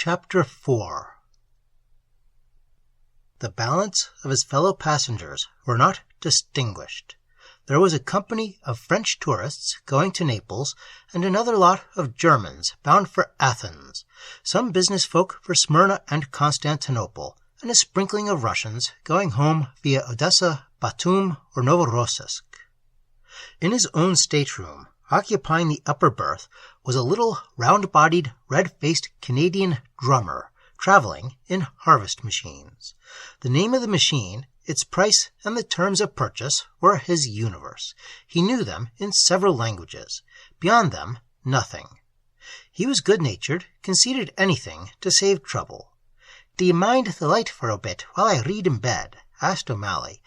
Chapter 4. The balance of his fellow passengers were not distinguished. There was a company of French tourists going to Naples, and another lot of Germans bound for Athens, some business folk for Smyrna and Constantinople, and a sprinkling of Russians going home via Odessa, Batum, or Novorossiysk. In his own stateroom, occupying the upper berth, was a little round-bodied, red-faced Canadian drummer traveling in harvest machines. The name of the machine, its price, and the terms of purchase were his universe. He knew them in several languages. Beyond them, nothing. He was good-natured, conceded anything to save trouble. "Do you mind the light for a bit while I read in bed?" asked O'Malley.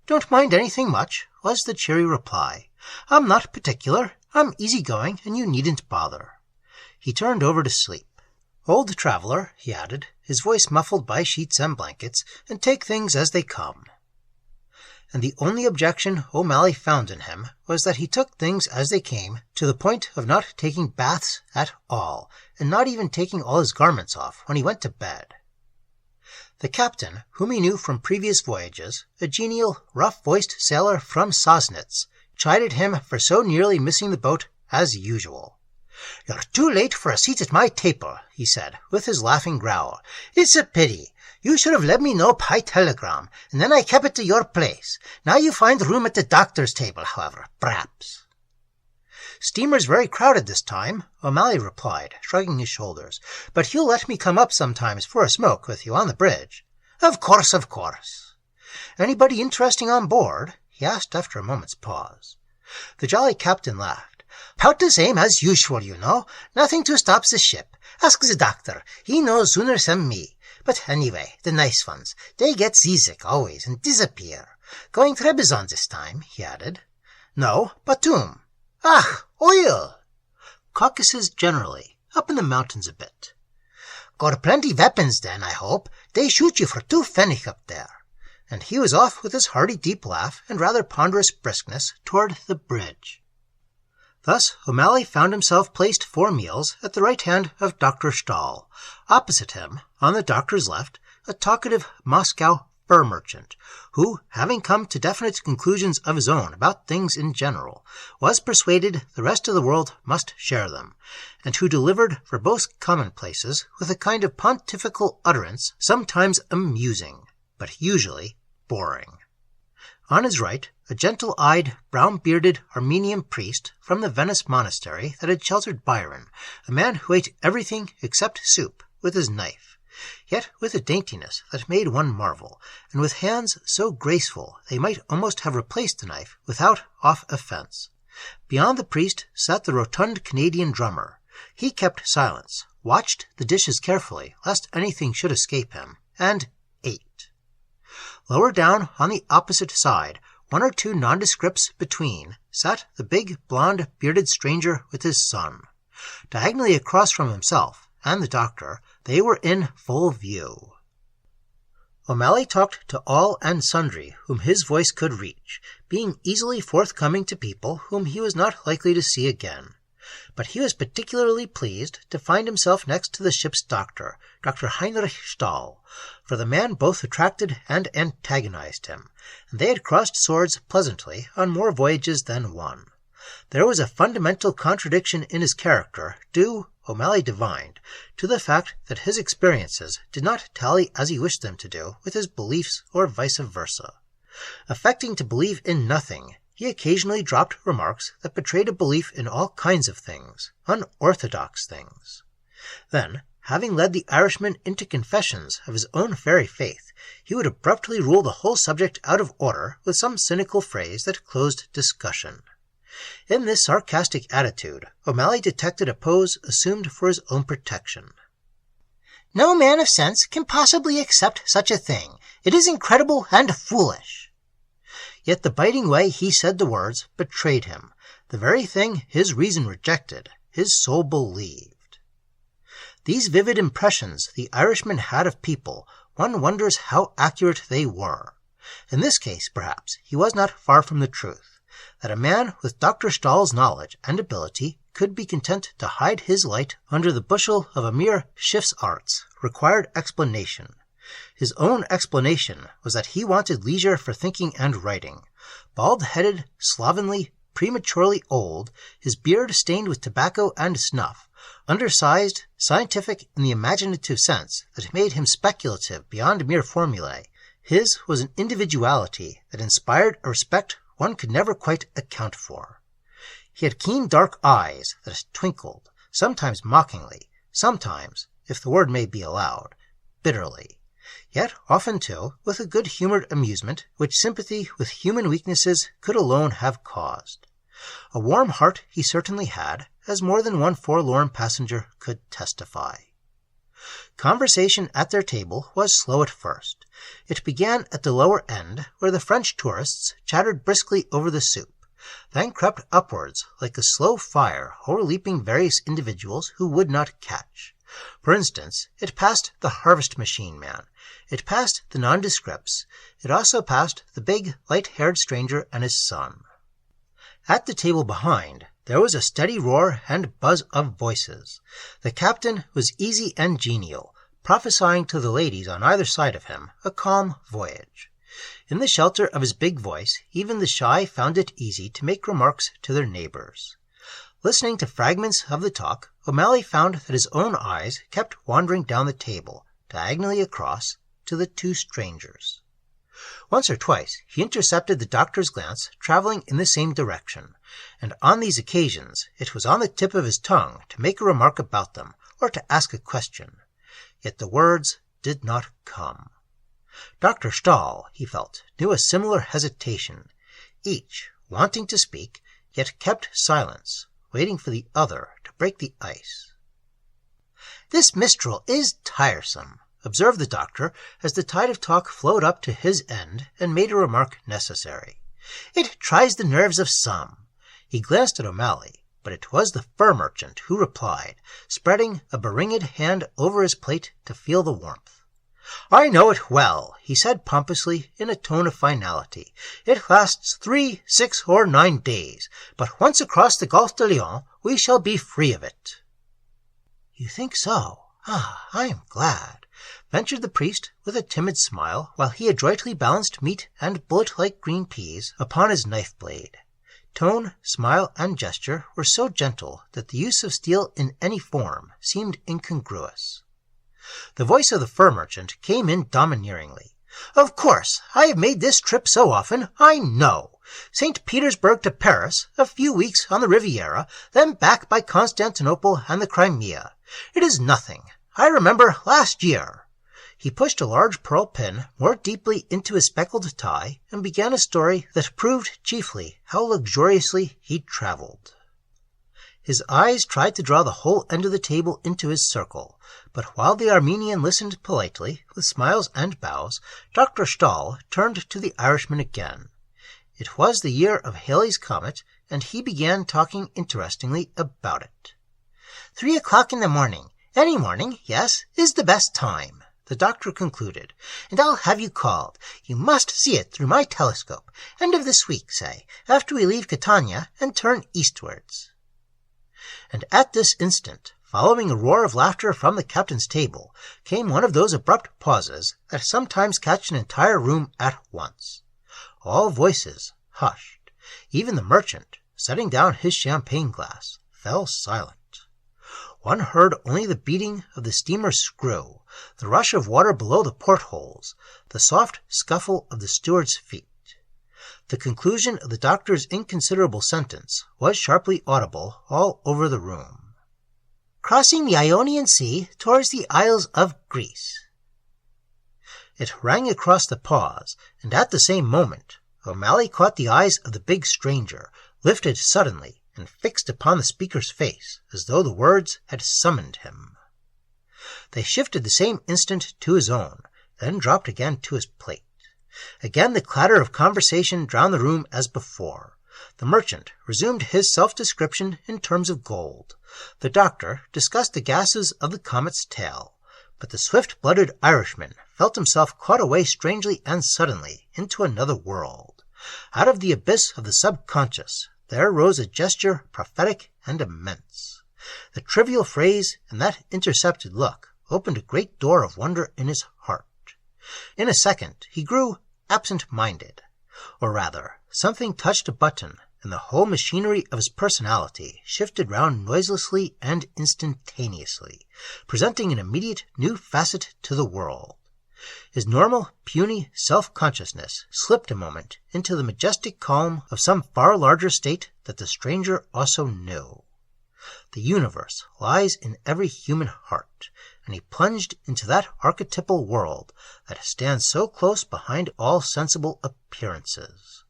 "Don't mind anything much," was the cheery reply. "I'm not particular. I'm easy-going, and you needn't bother." He turned over to sleep. "Old traveller," he added, his voice muffled by sheets and blankets, "and take things as they come." And the only objection O'Malley found in him was that he took things as they came to the point of not taking baths at all, and not even taking all his garments off when he went to bed. The captain, whom he knew from previous voyages, a genial, rough-voiced sailor from Saßnitz, chided him for so nearly missing the boat as usual. "You're too late for a seat at my table," he said, with his laughing growl. "It's a pity. You should have let me know by telegram, and then I kept it to your place. Now you find room at the doctor's table, however, perhaps." "Steamer's very crowded this time," O'Malley replied, shrugging his shoulders. "But you'll let me come up sometimes for a smoke with you on the bridge." Of course. "Anybody interesting on board?" he asked after a moment's pause. The jolly captain laughed. "About the same as usual, you know. Nothing to stop the ship. Ask the doctor. He knows sooner than me. But anyway, the nice ones, they get seasick always and disappear. Going Trebizond this time," he added. "No, Batum." "Ah, oil!" "Caucasus generally. Up in the mountains a bit." "Got plenty weapons then, I hope. They shoot you for 2 pfennig up there." And he was off with his hearty deep laugh and rather ponderous briskness toward the bridge. Thus O'Malley found himself placed 4 meals at the right hand of Doctor Stahl. Opposite him, on the doctor's left, a talkative Moscow fur merchant, who, having come to definite conclusions of his own about things in general, was persuaded the rest of the world must share them, and who delivered verbose commonplaces with a kind of pontifical utterance sometimes amusing, but usually boring. On his right, a gentle-eyed, brown-bearded Armenian priest from the Venice monastery that had sheltered Byron, a man who ate everything except soup with his knife, yet with a daintiness that made one marvel, and with hands so graceful they might almost have replaced the knife without off-offense. Beyond the priest sat the rotund Canadian drummer. He kept silence, watched the dishes carefully lest anything should escape him, and ate. Lower down on the opposite side, 1 or 2 nondescripts between, sat the big, blond, bearded stranger with his son. Diagonally across from himself and the doctor, they were in full view. O'Malley talked to all and sundry whom his voice could reach, being easily forthcoming to people whom he was not likely to see again. But he was particularly pleased to find himself next to the ship's doctor, Dr. Henri Stahl, for the man both attracted and antagonized him, and they had crossed swords pleasantly on more voyages than one. There was a fundamental contradiction in his character, due, O'Malley divined, to the fact that his experiences did not tally as he wished them to do with his beliefs or vice versa. Affecting to believe in nothing, he occasionally dropped remarks that betrayed a belief in all kinds of things, unorthodox things. Then, having led the Irishman into confessions of his own very faith, he would abruptly rule the whole subject out of order with some cynical phrase that closed discussion. In this sarcastic attitude, O'Malley detected a pose assumed for his own protection. "No man of sense can possibly accept such a thing. It is incredible and foolish." Yet the biting way he said the words betrayed him. The very thing his reason rejected, his soul believed. These vivid impressions the Irishman had of people, one wonders how accurate they were. In this case, perhaps, he was not far from the truth. that a man with Doctor Stahl's knowledge and ability could be content to hide his light under the bushel of a mere Schiffsarzt required explanation. His own explanation was that he wanted leisure for thinking and writing. Bald-headed, slovenly, prematurely old, his beard stained with tobacco and snuff, undersized, scientific in the imaginative sense that made him speculative beyond mere formulae, his was an individuality that inspired a respect one could never quite account for. He had keen dark eyes that twinkled, sometimes mockingly, sometimes, if the word may be allowed, bitterly, yet often, too, with a good-humored amusement which sympathy with human weaknesses could alone have caused. A warm heart he certainly had, as more than one forlorn passenger could testify. Conversation at their table was slow at first. It began at the lower end, where the French tourists chattered briskly over the soup, then crept upwards like a slow fire o'erleaping various individuals who would not catch. For instance, it passed the harvest machine man, it passed the nondescripts, it also passed the big, light-haired stranger and his son. At the table behind, there was a steady roar and buzz of voices. The captain was easy and genial, prophesying to the ladies on either side of him a calm voyage. In the shelter of his big voice, even the shy found it easy to make remarks to their neighbors. Listening to fragments of the talk, O'Malley found that his own eyes kept wandering down the table, diagonally across, to the two strangers. Once or twice he intercepted the doctor's glance traveling in the same direction, and on these occasions it was on the tip of his tongue to make a remark about them or to ask a question. Yet the words did not come. Dr. Stahl, he felt, knew a similar hesitation, each wanting to speak, yet kept silence, waiting for the other to break the ice. "This Mistral is tiresome," observed the doctor as the tide of talk flowed up to his end and made a remark necessary. "It tries the nerves of some." He glanced at O'Malley, but it was the fur merchant who replied, spreading a beringed hand over his plate to feel the warmth. "I know it well," he said pompously in a tone of finality. "It lasts 3, 6, or 9 days, but once across the Gulf de Lion we shall be free of it." "You think so? Ah, I am glad," ventured the priest with a timid smile, while he adroitly balanced meat and bullet-like green peas upon his knife-blade. Tone, smile, and gesture were so gentle that the use of steel in any form seemed incongruous. The voice of the fur merchant came in domineeringly. "Of course, I have made this trip so often, I know. St. Petersburg to Paris, a few weeks on the Riviera, then back by Constantinople and the Crimea. It is nothing. I remember last year." He pushed a large pearl pin more deeply into his speckled tie and began a story that proved chiefly how luxuriously he'd traveled. His eyes tried to draw the whole end of the table into his circle, but while the Armenian listened politely, with smiles and bows, Dr. Stahl turned to the Irishman again. It was the year of Halley's Comet, and he began talking interestingly about it. 3 o'clock in the morning, any morning, yes, is the best time," the doctor concluded, "and I'll have you called. You must see it through my telescope. End of this week, say, after we leave Catania and turn eastwards." And at this instant, following a roar of laughter from the captain's table, came one of those abrupt pauses that sometimes catch an entire room at once. All voices hushed. Even the merchant, setting down his champagne glass, fell silent. One heard only the beating of the steamer's screw, the rush of water below the portholes, the soft scuffle of the steward's feet. The conclusion of the doctor's inconsiderable sentence was sharply audible all over the room. "Crossing the Ionian Sea towards the Isles of Greece." It rang across the pause, and at the same moment O'Malley caught the eyes of the big stranger, lifted suddenly and fixed upon the speaker's face, as though the words had summoned him. They shifted the same instant to his own, then dropped again to his plate. Again the clatter of conversation drowned the room as before. The merchant resumed his self-description in terms of gold. The doctor discussed the gases of the comet's tail. But the swift-blooded Irishman felt himself caught away strangely and suddenly into another world. Out of the abyss of the subconscious, there rose a gesture prophetic and immense. The trivial phrase and that intercepted look opened a great door of wonder in his heart. In a second, he grew absent-minded. Or rather, something touched a button, and the whole machinery of his personality shifted round noiselessly and instantaneously, presenting an immediate new facet to the world. His normal, puny self-consciousness slipped a moment into the majestic calm of some far larger state that the stranger also knew. The universe lies in every human heart, and he plunged into that archetypal world that stands so close behind all sensible appearances.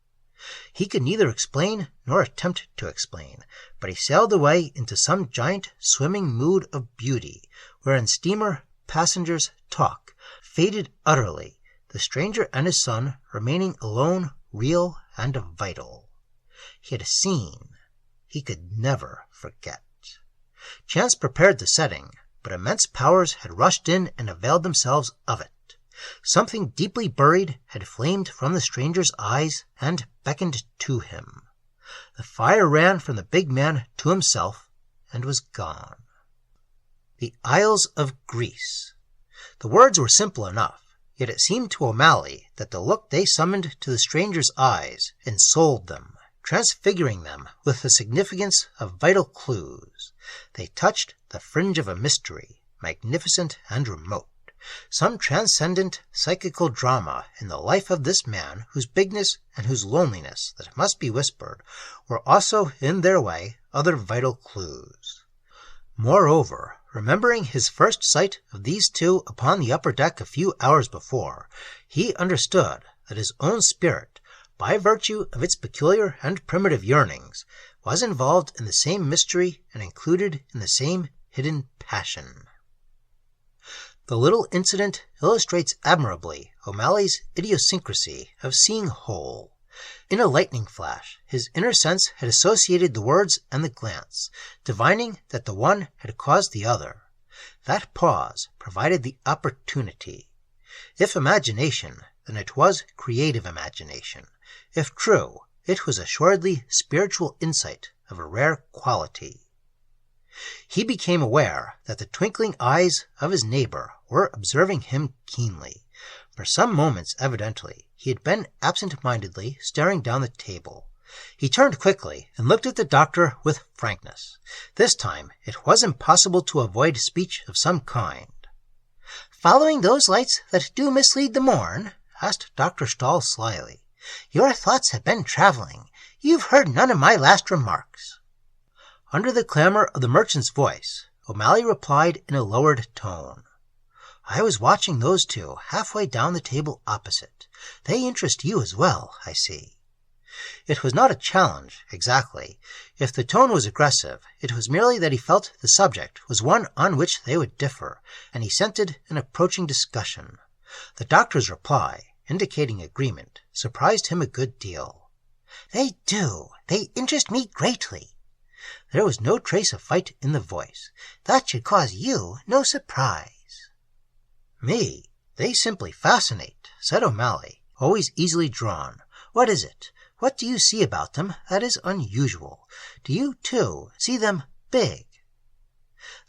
He could neither explain nor attempt to explain, but he sailed away into some giant swimming mood of beauty, wherein steamer passengers' talk faded utterly, the stranger and his son remaining alone, real and vital. He had seen. He could never forget. Chance prepared the setting, but immense powers had rushed in and availed themselves of it. Something deeply buried had flamed from the stranger's eyes and beckoned to him. The fire ran from the big man to himself and was gone. The Isles of Greece. The words were simple enough, yet it seemed to O'Malley that the look they summoned to the stranger's eyes ensouled them, transfiguring them with the significance of vital clues. They touched the fringe of a mystery, magnificent and remote, some transcendent psychical drama in the life of this man whose bigness and whose loneliness, that must be whispered, were also in their way other vital clues. Moreover, remembering his first sight of these two upon the upper deck a few hours before, he understood that his own spirit, by virtue of its peculiar and primitive yearnings, was involved in the same mystery and included in the same hidden passion. The little incident illustrates admirably O'Malley's idiosyncrasy of seeing whole. In a lightning flash, his inner sense had associated the words and the glance, divining that the one had caused the other. That pause provided the opportunity. If imagination, then it was creative imagination. If true, it was assuredly spiritual insight of a rare quality. He became aware that the twinkling eyes of his neighbor were observing him keenly. For some moments, evidently, he had been absent-mindedly staring down the table. He turned quickly and looked at the doctor with frankness. This time it was impossible to avoid speech of some kind. "Following those lights that do mislead the morn?" asked Dr. Stahl slyly. "Your thoughts have been traveling. You've heard none of my last remarks." Under the clamor of the merchant's voice, O'Malley replied in a lowered tone. "I was watching those two halfway down the table opposite. They interest you as well, I see." It was not a challenge, exactly. If the tone was aggressive, it was merely that he felt the subject was one on which they would differ, and he scented an approaching discussion. The doctor's reply, indicating agreement, surprised him a good deal. "They do. They interest me greatly." There was no trace of fight in the voice. "That should cause you no surprise." "Me? They simply fascinate," said O'Malley, always easily drawn. "What is it? What do you see about them that is unusual? Do you, too, see them big?"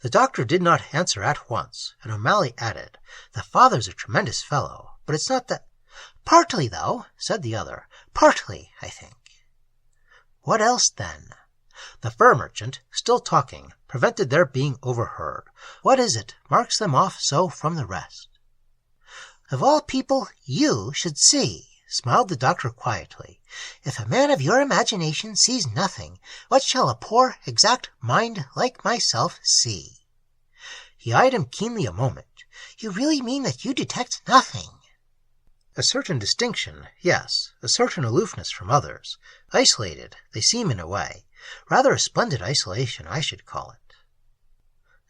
The doctor did not answer at once, and O'Malley added, "The father's a tremendous fellow, but it's not that—" "Partly, though," said the other. "Partly, I think." "What else, then?" The fur merchant, still talking, prevented their being overheard. "What is it marks them off so from the rest?" "Of all people, you should see," smiled the doctor quietly. "If a man of your imagination sees nothing, what shall a poor, exact mind like myself see?" He eyed him keenly a moment. "You really mean that you detect nothing?" "A certain distinction, yes, a certain aloofness from others. Isolated, they seem in a way. Rather a splendid isolation, I should call it."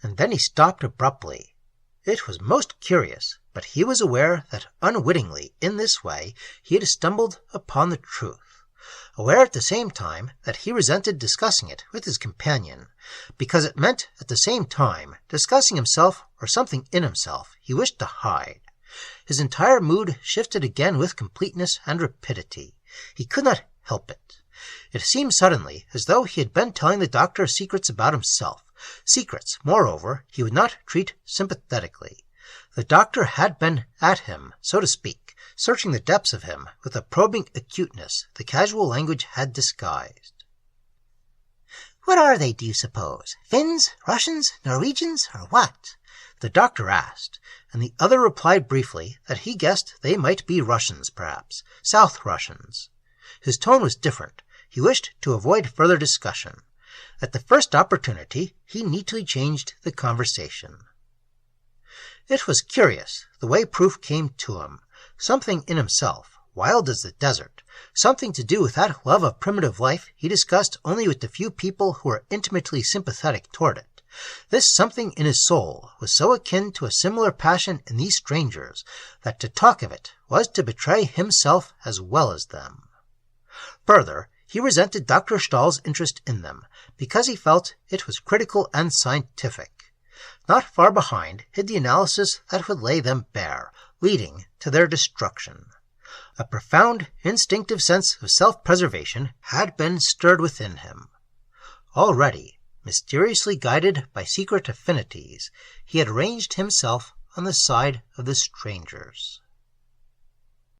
And then he stopped abruptly. It was most curious, but he was aware that unwittingly, in this way, he had stumbled upon the truth. Aware at the same time that he resented discussing it with his companion, because it meant at the same time discussing himself or something in himself he wished to hide. His entire mood shifted again with completeness and rapidity. He could not help it. It seemed suddenly as though he had been telling the doctor secrets about himself, secrets, moreover, he would not treat sympathetically. The doctor had been at him, so to speak, searching the depths of him with a probing acuteness the casual language had disguised. "What are they, do you suppose? Finns, Russians, Norwegians, or what?" the doctor asked, and the other replied briefly that he guessed they might be Russians, perhaps, South Russians. His tone was different. He wished to avoid further discussion. At the first opportunity, he neatly changed the conversation. It was curious, the way proof came to him. Something in himself, wild as the desert, something to do with that love of primitive life he discussed only with the few people who were intimately sympathetic toward it. This something in his soul was so akin to a similar passion in these strangers that to talk of it was to betray himself as well as them. Further, he resented Dr. Stahl's interest in them, because he felt it was critical and scientific. Not far behind hid the analysis that would lay them bare, leading to their destruction. A profound, instinctive sense of self-preservation had been stirred within him. Already, mysteriously guided by secret affinities, he had ranged himself on the side of the strangers.